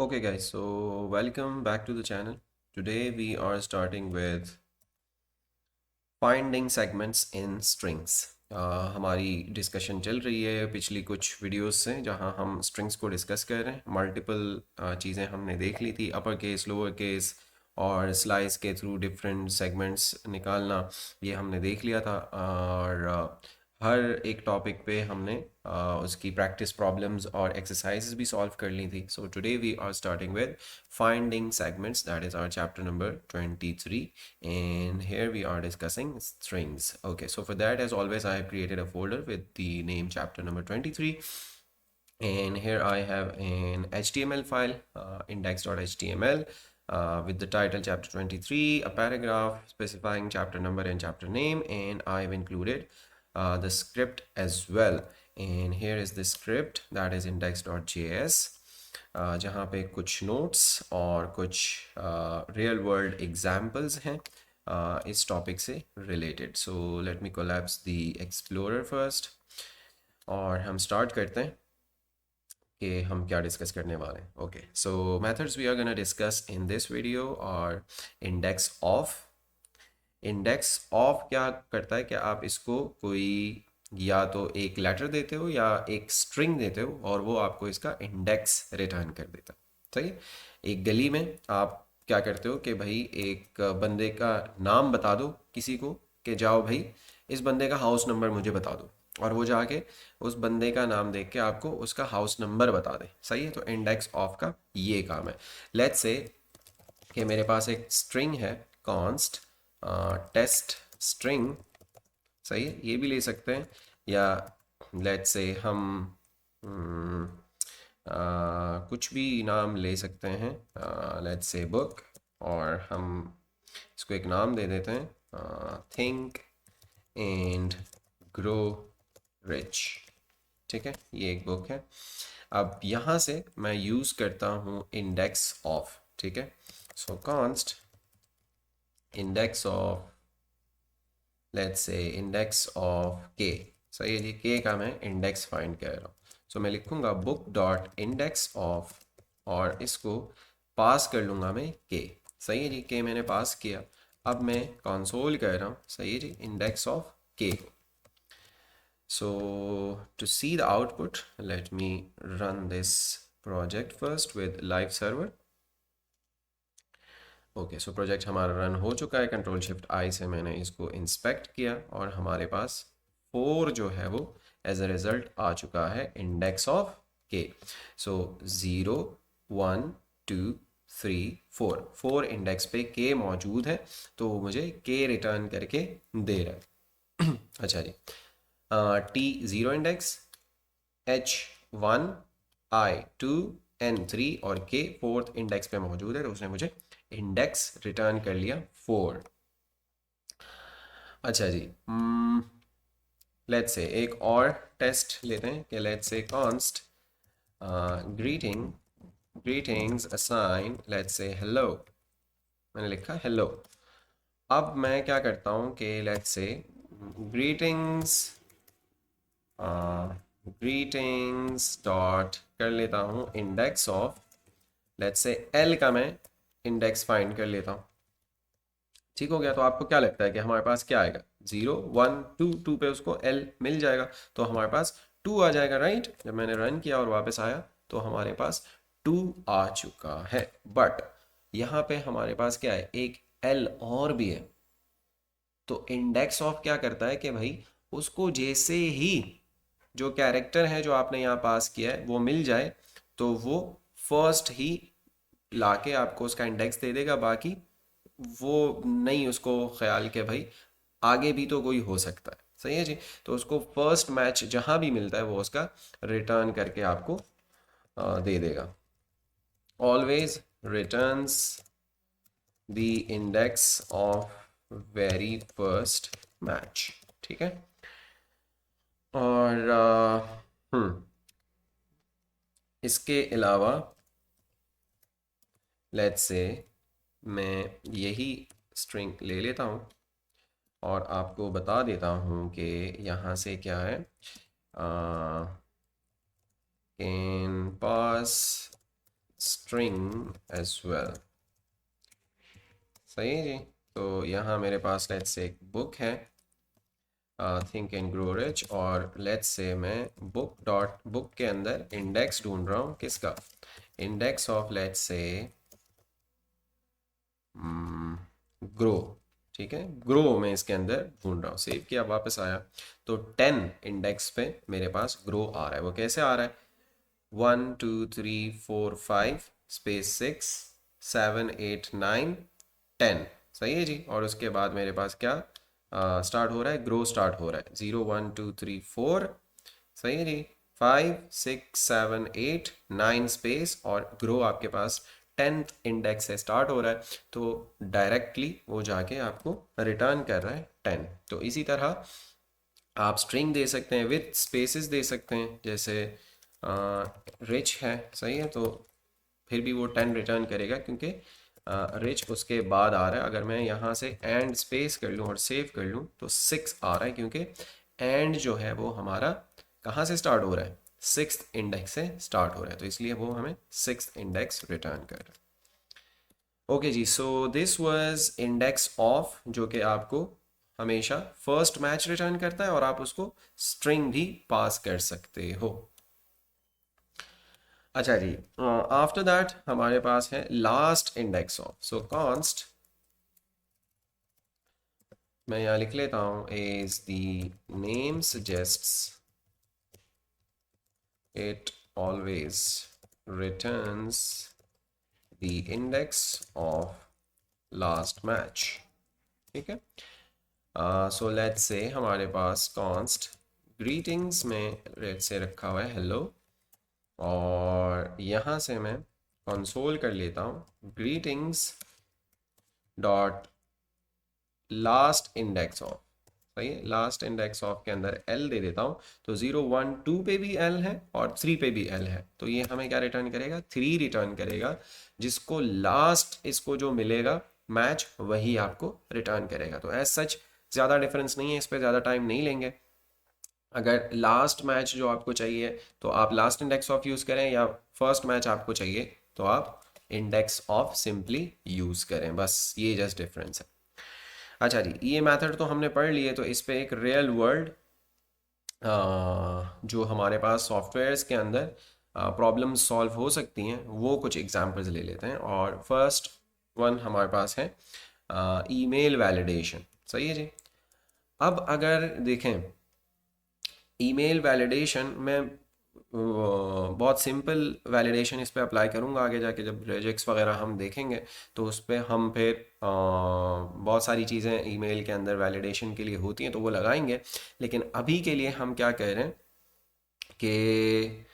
Okay guys, so welcome back to the channel. Today we are starting with finding segments in strings. हमारी discussion चल रही है पिछली कुछ वीडियोस से जहां हम स्ट्रिंग्स को डिस्कस कर रहे हैं। मल्टीपल चीज़ें हमने देख ली थी, अपर केस, लोअर केस और स्लाइस के थ्रू डिफरेंट सेगमेंट्स निकालना, ये हमने देख लिया था। और हर एक टॉपिक पे हमने उसकी प्रैक्टिस प्रॉब्लम्स और एक्सरसाइजेस भी सॉल्व कर ली थी। So today we are starting with finding segments, that is our chapter number 23, and here we are discussing strings. Okay, so for that, as always, I have created a folder with the name chapter number 23, and here I have an HTML file, index.html, with the title chapter 23, a paragraph specifying chapter number and chapter name, and I've included the script as well. And here is the script, that is index.js, जहाँ पे कुछ notes और कुछ real world examples हैं इस topic से related. So let me collapse the explorer first और हम स्टार्ट करते हैं कि हम क्या डिस्कस करने वाले हैं। Okay, so methods we are gonna discuss in this video और इंडेक्स ऑफ। इंडेक्स ऑफ क्या करता है कि आप इसको कोई या तो एक लेटर देते हो या एक स्ट्रिंग देते हो और वो आपको इसका इंडेक्स रिटर्न कर देता है। सही है। एक गली में आप क्या करते हो कि भाई एक बंदे का नाम बता दो किसी को कि जाओ भाई इस बंदे का हाउस नंबर मुझे बता दो, और वो जाके उस बंदे का नाम देख के आपको उसका हाउस नंबर बता दे। सही है। तो इंडेक्स ऑफ का ये काम है। लेट्स से कि मेरे पास एक स्ट्रिंग है कॉन्स्ट टेस्ट स्ट्रिंग। सही है, ये भी ले सकते हैं। या लेट्स से हम कुछ भी नाम ले सकते हैं। लेट्स से बुक, और हम इसको एक नाम दे देते हैं थिंक एंड ग्रो रिच। ठीक है, ये एक बुक है। अब यहाँ से मैं यूज़ करता हूँ इंडेक्स ऑफ। ठीक है, सो const index of, let's say index of के। सही है जी, के का मैं इंडेक्स फाइंड कर रहा हूँ। सो मैं लिखूँगा बुक डॉट इंडेक्स ऑफ और इसको पास कर लूँगा मैं के। सही है जी, के मैंने पास किया। अब मैं कंसोल कर रहा हूँ, सही है जी, इंडेक्स ऑफ के। So to see the output let me run this project first with live server. Okay, so project हमारा रन हो चुका है। कंट्रोल शिफ्ट आई से मैंने इसको इंस्पेक्ट किया और हमारे पास 4 जो है वो एज अ रिजल्ट आ चुका है इंडेक्स ऑफ के। सो 0 1 2 3 4 4 इंडेक्स पे के मौजूद है, तो वो मुझे के रिटर्न करके दे रहा है। अच्छा जी, टी 0 इंडेक्स, एच 1, आई 2, एन 3 और के 4th इंडेक्स पे मौजूद है, तो उसने मुझे इंडेक्स रिटर्न कर लिया 4। अच्छा जी, लेट्स से एक और टेस्ट लेते हैं कि लेट्स से const greetings assign, let's say hello. मैंने लिखा हेलो। अब मैं क्या करता हूँ कि लेट्स से ग्रीटिंग्स ग्रीटिंग्स डॉट कर लेता हूँ index of, let's say L का मैं इंडेक्स फाइंड कर लेता हूँ। ठीक हो गया। तो आपको क्या लगता है कि हमारे पास क्या आएगा? 0 1 2, 2 पे उसको एल मिल जाएगा, तो हमारे पास 2 आ जाएगा, राइट। जब मैंने रन किया और वापस आया तो हमारे पास 2 आ चुका है। बट यहाँ पे हमारे पास क्या है, एक एल और भी है। तो इंडेक्स ऑफ क्या करता है कि भाई उसको जैसे ही जो कैरेक्टर है जो आपने यहाँ पास किया है वो मिल जाए, तो वो फर्स्ट ही लाके आपको उसका इंडेक्स दे देगा। बाकी वो नहीं उसको ख्याल के भाई आगे भी तो कोई हो सकता है। सही है जी। तो उसको फर्स्ट मैच जहां भी मिलता है वो उसका रिटर्न करके आपको दे देगा। Always returns the index of very first match. ठीक है। और इसके अलावा लेट्स से मैं यही स्ट्रिंग ले लेता हूँ और आपको बता देता हूँ कि यहाँ से क्या है। Can pass string as well। सही है जी। तो यहाँ मेरे पास लेट्स से एक बुक है, थिंक एंड ग्रो रिच, और लेट्स से मैं बुक के अंदर इंडेक्स ढूंढ रहा हूँ, किसका? Index of let's say grow. ठीक है, ग्रो में इसके अंदर ढूंढ रहा हूँ। सेव किया, वापस आया तो 10 इंडेक्स पे मेरे पास ग्रो आ रहा है। वो कैसे आ रहा है? 1 2 3 4 5 स्पेस 6 7 8 9 10। सही है जी। और उसके बाद मेरे पास क्या स्टार्ट हो रहा है? ग्रो स्टार्ट हो रहा है। 0 1 2 3 4। सही है जी। 5 6 7 8 9 स्पेस और ग्रो आपके पास 10th इंडेक्स से स्टार्ट हो रहा है, तो डायरेक्टली वो जाके आपको रिटर्न कर रहा है 10। तो इसी तरह आप स्ट्रिंग दे सकते हैं, विथ स्पेसेस दे सकते हैं, जैसे रिच है, सही है, तो फिर भी वो 10 रिटर्न करेगा, क्योंकि रिच उसके बाद आ रहा है। अगर मैं यहाँ से एंड स्पेस कर लूँ और सेव कर लूँ तो 6 आ रहा है, क्योंकि एंड जो है वो हमारा कहाँ से स्टार्ट हो रहा है? 6th इंडेक्स से स्टार्ट हो रहा है, तो इसलिए वो हमें 6th इंडेक्स रिटर्न कर रहा है। ओके जी, so this was index of, जो कि आपको हमेशा फर्स्ट मैच रिटर्न करता है, और आप उसको स्ट्रिंग भी पास कर सकते हो। अच्छा जी, आफ्टर दैट हमारे पास है last index of. So const, मैं यहाँ लिख लेता हूँ, is the name suggests it always returns the index of last match. ठीक है। सो लेट्स से हमारे पास कॉन्स्ट ग्रीटिंग्स में लेट्स से रखा हुआ है हेलो, और यहाँ से मैं कंसोल कर लेता हूँ greetings dot last index of. सही है, लास्ट इंडेक्स ऑफ के अंदर एल दे देता हूँ, तो 0 1 2 पे भी एल है और 3 पे भी एल है, तो ये हमें क्या रिटर्न करेगा? 3 रिटर्न करेगा। जिसको लास्ट इसको जो मिलेगा मैच, वही आपको रिटर्न करेगा। तो एज सच ज़्यादा डिफरेंस नहीं है, इस पर ज़्यादा टाइम नहीं लेंगे। अगर लास्ट मैच जो आपको चाहिए तो आप लास्ट इंडेक्स ऑफ यूज़ करें, या फर्स्ट मैच आपको चाहिए तो आप इंडेक्स ऑफ सिंपली यूज़ करें, बस ये जस्ट डिफरेंस है। अच्छा जी, ये मेथड तो हमने पढ़ लिए, तो इस पे एक रियल वर्ल्ड जो हमारे पास सॉफ्टवेयर्स के अंदर प्रॉब्लम्स सॉल्व हो सकती हैं, वो कुछ एग्जांपल्स ले लेते हैं। और फर्स्ट वन हमारे पास है ईमेल वैलिडेशन। सही है जी। अब अगर देखें ईमेल वैलिडेशन में, बहुत सिंपल वैलिडेशन इस पे अप्लाई करूँगा आगे जाके, जब रेजेक्स वगैरह हम देखेंगे तो उस पर हम फिर बहुत सारी चीज़ें ईमेल के अंदर वैलिडेशन के लिए होती हैं तो वो लगाएंगे। लेकिन अभी के लिए हम क्या कह रहे हैं कि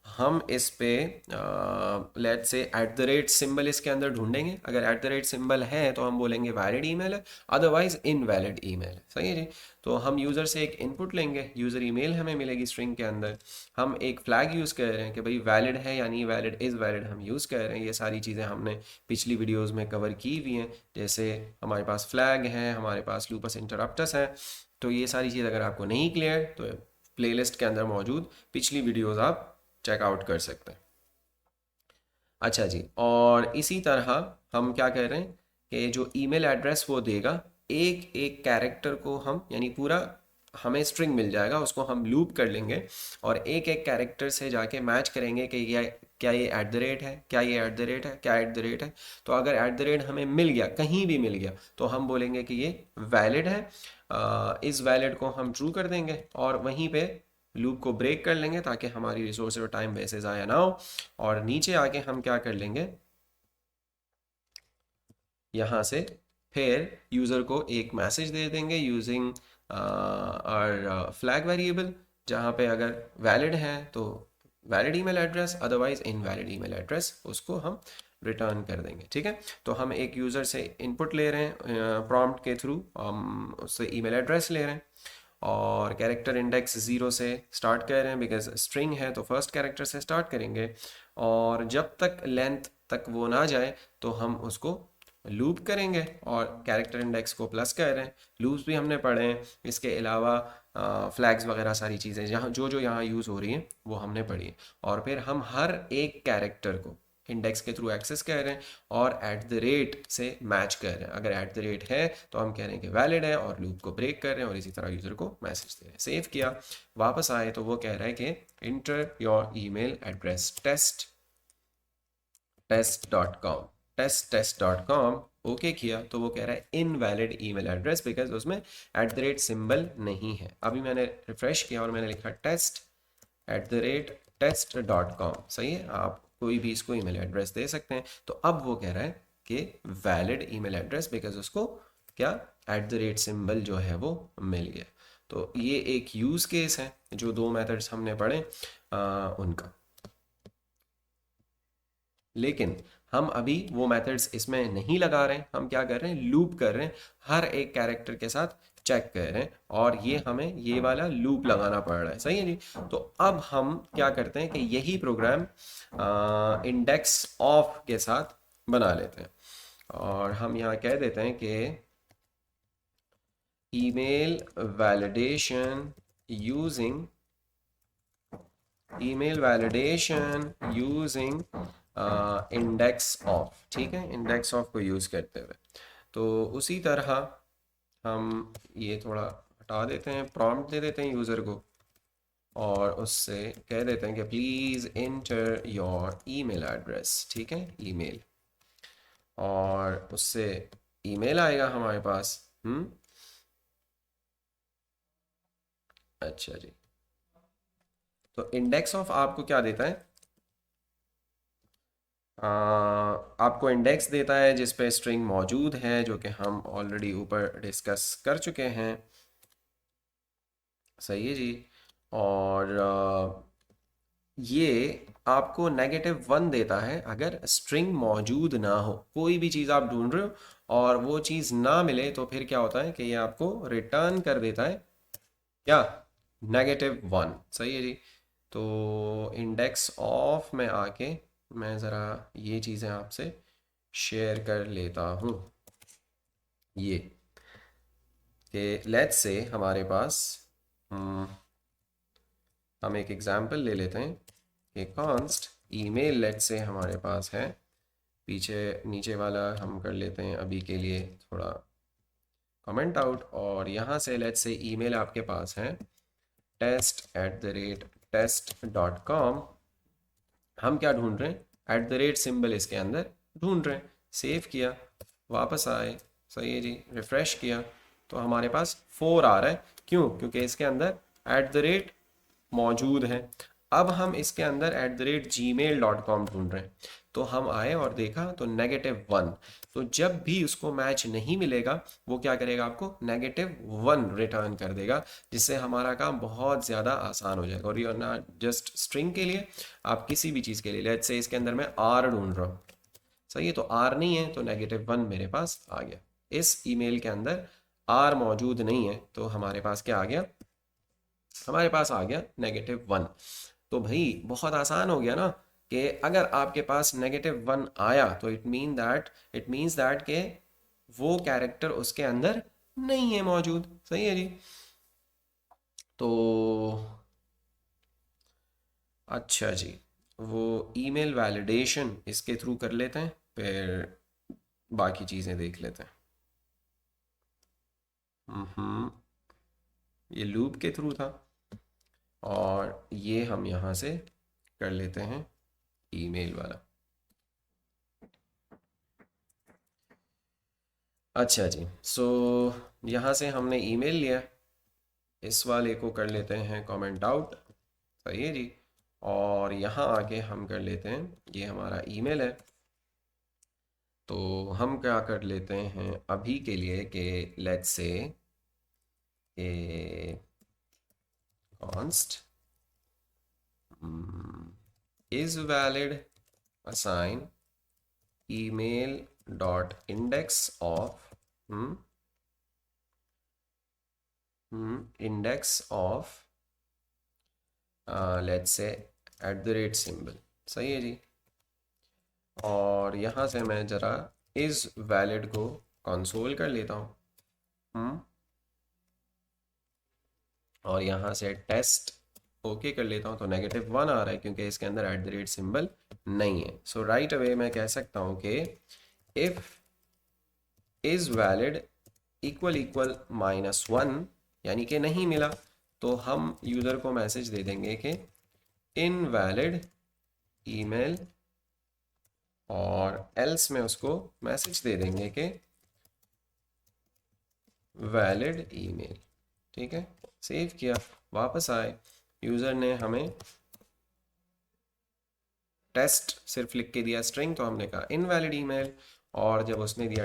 हम इस पे लेट से एट द रेट सिंबल इसके अंदर ढूंढेंगे। अगर एट द रेट सिंबल है तो हम बोलेंगे वैलिड ईमेल है, अदरवाइज इनवैलिड ईमेल है। सही है जी। तो हम यूज़र से एक इनपुट लेंगे, यूज़र ईमेल हमें मिलेगी स्ट्रिंग के अंदर। हम एक फ्लैग यूज़ कर रहे हैं कि भाई वैलिड है या नहीं वैलिड, इज़ वैलिड हम यूज़ कर रहे हैं। ये सारी चीज़ें हमने पिछली वीडियोज़ में कवर की हुई हैं, जैसे हमारे पास फ्लैग है, हमारे पास लूपस इंटरप्टस है। तो ये सारी चीज़ अगर आपको नहीं क्लियर तो प्लेलिस्ट के अंदर मौजूद पिछली वीडियोज़ आप चेकआउट कर सकते हैं। अच्छा जी, और इसी तरह हम क्या कह रहे हैं कि जो ईमेल एड्रेस वो देगा, एक एक कैरेक्टर को हम, यानी पूरा हमें स्ट्रिंग मिल जाएगा, उसको हम लूप कर लेंगे और एक एक कैरेक्टर से जाके मैच करेंगे कि क्या ये एट द रेट है, क्या ये एट द रेट है, क्या एट द रेट है। तो अगर एट द रेट हमें मिल गया, कहीं भी मिल गया, तो हम बोलेंगे कि ये वैलिड है। इस वैलिड को हम ट्रू कर देंगे और वहीं पे लूप को ब्रेक कर लेंगे, ताकि हमारी रिसोर्स और टाइम वैसे ज़ाया ना हो। और नीचे आके हम क्या कर लेंगे, यहाँ से फिर यूज़र को एक मैसेज दे देंगे यूजिंग और फ्लैग वेरिएबल, जहाँ पे अगर वैलिड है तो valid email address, otherwise invalid email address, उसको हम रिटर्न कर देंगे। ठीक है। तो हम एक यूज़र से इनपुट ले रहे हैं प्रॉम्प्ट के थ्रू, हम उससे ईमेल एड्रेस ले रहे हैं और कैरेक्टर इंडेक्स 0 से स्टार्ट कर रहे हैं, बिकॉज स्ट्रिंग है तो फर्स्ट कैरेक्टर से स्टार्ट करेंगे। और जब तक लेंथ तक वो ना जाए तो हम उसको लूप करेंगे और कैरेक्टर इंडेक्स को प्लस कर रहे हैं। लूप्स भी हमने पढ़े हैं, इसके अलावा फ्लैग्स वगैरह सारी चीज़ें जहाँ जो जो यहाँ यूज़ हो रही हैं वो हमने पढ़ी हैं। और फिर हम हर एक कैरेक्टर को इंडेक्स के थ्रू एक्सेस कर रहे हैं और एट द रेट से मैच कर रहे हैं। अगर एट द रेट है तो हम कह रहे हैं कि वैलिड है और लूप को ब्रेक कर रहे हैं और इसी तरह यूज़र को मैसेज दे रहे हैं। सेव किया, वापस आए तो वो कह रहा है कि इंटर योर ईमेल एड्रेस टेस्ट.com ओके किया तो वो कह रहा है इनवैलिड ईमेल एड्रेस बिकॉज उसमें एट द रेट सिंबल नहीं है। अभी मैंने रिफ्रेश किया और मैंने लिखा टेस्ट@test.com, सही है, आप कोई भी इसको ईमेल एड्रेस दे सकते हैं। तो अब वो कह रहा है कि वैलिड ईमेल एड्रेस बिकॉज उसको क्या एट द रेट सिंबल जो है वो मिल गया। तो ये एक यूज़ केस है जो दो मेथड्स हमने पढ़े उनका। लेकिन हम अभी वो मेथड्स इसमें नहीं लगा रहे हैं, हम क्या कर रहे हैं, लूप कर रहे हैं, हर एक कैरेक्टर के साथ चेक कर रहे हैं और ये हमें ये वाला लूप लगाना पड़ रहा है, सही है जी। तो अब हम क्या करते हैं कि यही प्रोग्राम इंडेक्स ऑफ के साथ बना लेते हैं और हम यहाँ कह देते हैं कि email validation using index of, ठीक है, इंडेक्स ऑफ को यूज़ करते हुए। तो उसी तरह हम ये थोड़ा हटा देते हैं, प्रॉम्प्ट दे देते हैं यूज़र को और उससे कह देते हैं कि please inter your email address, ठीक है, ईमेल, और उससे ईमेल आएगा हमारे पास। अच्छा जी, तो इंडेक्स ऑफ आपको क्या देता है, आपको इंडेक्स देता है जिस पे स्ट्रिंग मौजूद है, जो कि हम ऑलरेडी ऊपर डिस्कस कर चुके हैं, सही है जी। और ये आपको -1 देता है अगर स्ट्रिंग मौजूद ना हो, कोई भी चीज़ आप ढूंढ रहे हो और वो चीज़ ना मिले तो फिर क्या होता है कि ये आपको रिटर्न कर देता है क्या, -1, सही है जी। तो इंडेक्स ऑफ में आके मैं ज़रा ये चीज़ें आपसे शेयर कर लेता हूँ। ये कि लेट्स से हमारे पास हम एक एग्जांपल ले लेते हैं कि कॉन्स्ट ईमेल लेट्स से हमारे पास है, पीछे नीचे वाला हम कर लेते हैं अभी के लिए थोड़ा कमेंट आउट, और यहाँ से लेट्स से ईमेल आपके पास है test@test.com। हम क्या ढूंढ रहे हैं, एट द रेट सिंबल इसके अंदर ढूंढ रहे हैं। सेव किया, वापस आए, सही है जी, रिफ्रेश किया तो हमारे पास 4 आ रहा है। क्यों, क्योंकि इसके अंदर एट द रेट मौजूद है। अब हम इसके अंदर @gmail.com ढूंढ रहे हैं तो हम आए और देखा तो -1। तो जब भी उसको मैच नहीं मिलेगा वो क्या करेगा, आपको -1 रिटर्न कर देगा, जिससे हमारा काम बहुत ज़्यादा आसान हो जाएगा। और ये ना जस्ट स्ट्रिंग के लिए, आप किसी भी चीज़ के लिए, लेट्स से इसके अंदर मैं R ढूंढ रहा हूँ, सही है, तो R नहीं है तो -1 मेरे पास आ गया। इस ईमेल के अंदर R मौजूद नहीं है तो हमारे पास क्या आ गया, हमारे पास आ गया -1। तो भाई बहुत आसान हो गया ना, कि अगर आपके पास -1 आया तो इट मीन्स दैट के वो कैरेक्टर उसके अंदर नहीं है मौजूद, सही है जी। तो अच्छा जी, वो ईमेल वैलिडेशन इसके थ्रू कर लेते हैं, फिर बाकी चीज़ें देख लेते हैं। ये लूप के थ्रू था और ये हम यहाँ से कर लेते हैं ईमेल वाला। अच्छा जी, सो यहाँ से हमने ईमेल लिया, इस वाले को कर लेते हैं कमेंट आउट, सही है जी। और यहाँ आके हम कर लेते हैं, ये हमारा ईमेल है, तो हम क्या कर लेते हैं अभी के लिए कि लेट्स से const is valid assign email dot index of index of let's say @symbol, सही है जी। और यहाँ से मैं ज़रा इज़ वैलिड को कंसोल कर लेता हूँ और यहाँ से टेस्ट ओके कर लेता हूँ तो -1 आ रहा है क्योंकि इसके अंदर @ सिंबल नहीं है। सो राइट अवे मैं कह सकता हूँ कि if is valid equal equal -1 यानी कि नहीं मिला, तो हम यूज़र को मैसेज दे देंगे कि इनवैलिड ईमेल, और एल्स में उसको मैसेज दे देंगे कि वैलिड ईमेल। ठीक है, सेव किया, वापस आए, यूज़र ने हमें टेस्ट सिर्फ लिख के दिया स्ट्रिंग, तो हमने कहा इनवैलिड ईमेल, और जब उसने दिया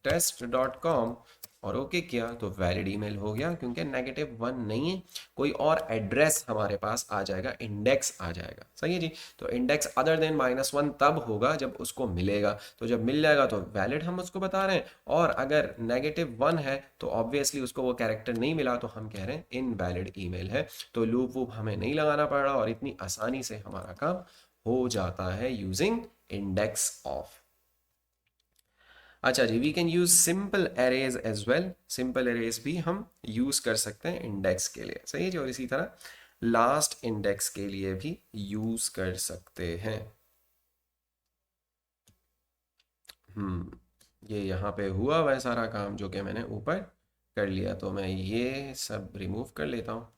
test@test.com और ओके किया तो वैलिड ईमेल हो गया, क्योंकि -1 नहीं है, कोई और एड्रेस हमारे पास आ जाएगा, इंडेक्स आ जाएगा। सही है जी। तो इंडेक्स अदर देन -1 तब होगा जब उसको मिलेगा, तो जब मिल जाएगा तो वैलिड हम उसको बता रहे हैं, और अगर -1 है तो ऑब्वियसली उसको वो कैरेक्टर नहीं मिला, तो हम कह रहे हैं इनवैलिड ईमेल है। तो लूप वूप हमें नहीं लगाना पड़ रहा और इतनी आसानी से हमारा काम हो जाता है यूजिंग इंडेक्स ऑफ। अच्छा जी, we can use simple arrays as well. Simple arrays भी हम यूज कर सकते हैं इंडेक्स के लिए। सही है जी। और इसी तरह लास्ट इंडेक्स के लिए भी यूज कर सकते हैं। ये यहाँ पे हुआ वह सारा काम जो कि मैंने ऊपर कर लिया, तो मैं ये सब रिमूव कर लेता हूँ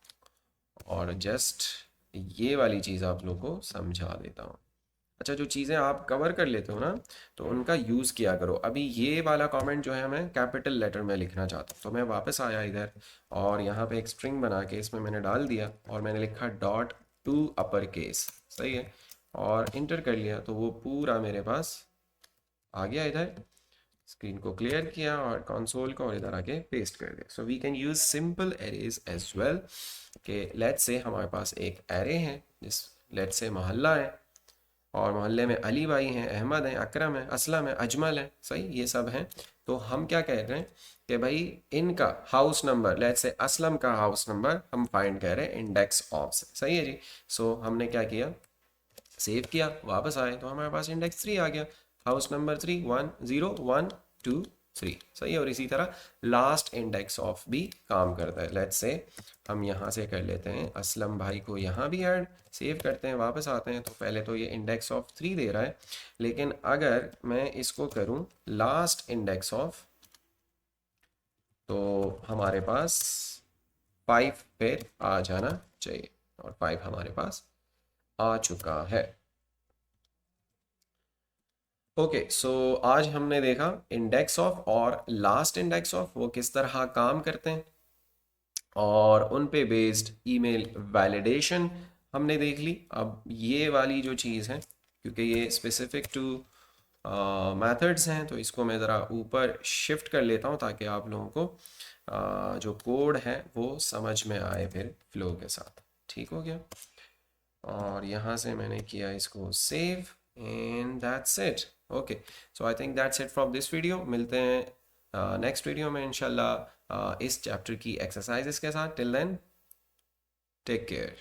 और जस्ट ये वाली चीज़ आप लोगों को समझा देता हूँ। अच्छा, जो चीज़ें आप कवर कर लेते हो ना, तो उनका यूज़ किया करो। अभी ये वाला कमेंट जो है मैं कैपिटल लेटर में लिखना चाहता हूँ, तो मैं वापस आया इधर और यहाँ पे एक स्ट्रिंग बना के इसमें मैंने डाल दिया और मैंने लिखा .to अपर केस। सही है, और इंटर कर लिया तो वो पूरा मेरे पास आ गया। इधर स्क्रीन को क्लियर किया और कंसोल को, और इधर आके पेस्ट कर दिया। So we can use simple arrays as well. कि लेट्स से हमारे पास एक एरे है, जिस लेट्स से मोहल्ला है, और मोहल्ले में अली भाई हैं, अहमद हैं, अकरम है, असलम है, अजमल है। सही, ये सब हैं। तो हम क्या कह रहे हैं कि भाई इनका house number, let's say Aslam का हाउस नंबर हम फाइंड कर रहे हैं इंडेक्स ऑफ से। सही है जी। सो हमने क्या किया, सेव किया, वापस आए तो हमारे पास इंडेक्स 3 आ गया। House number 3 1 0 1 2 3। सही है। और इसी तरह लास्ट इंडेक्स ऑफ भी काम करता है। लेट्स से हम यहाँ से कर लेते हैं असलम भाई को यहाँ भी ऐड, सेव करते हैं, वापस आते हैं, तो पहले तो ये इंडेक्स ऑफ 3 दे रहा है, लेकिन अगर मैं इसको करूँ लास्ट इंडेक्स ऑफ, तो हमारे पास 5 पे आ जाना चाहिए, और 5 हमारे पास आ चुका है। ओके, सो आज हमने देखा इंडेक्स ऑफ और लास्ट इंडेक्स ऑफ वो किस तरह काम करते हैं, और उन पे बेस्ड ईमेल वैलिडेशन हमने देख ली। अब ये वाली जो चीज़ है, क्योंकि ये स्पेसिफिक टू मेथड्स हैं, तो इसको मैं ज़रा ऊपर शिफ्ट कर लेता हूँ ताकि आप लोगों को जो कोड है वो समझ में आए फिर फ्लो के साथ। ठीक हो गया, और यहाँ से मैंने किया इसको save, and that's it. Okay, so I think that's it from this video. मिलते हैं नेक्स्ट वीडियो में इंशाल्लाह इस चैप्टर की एक्सरसाइजेस के साथ। Till then, take care.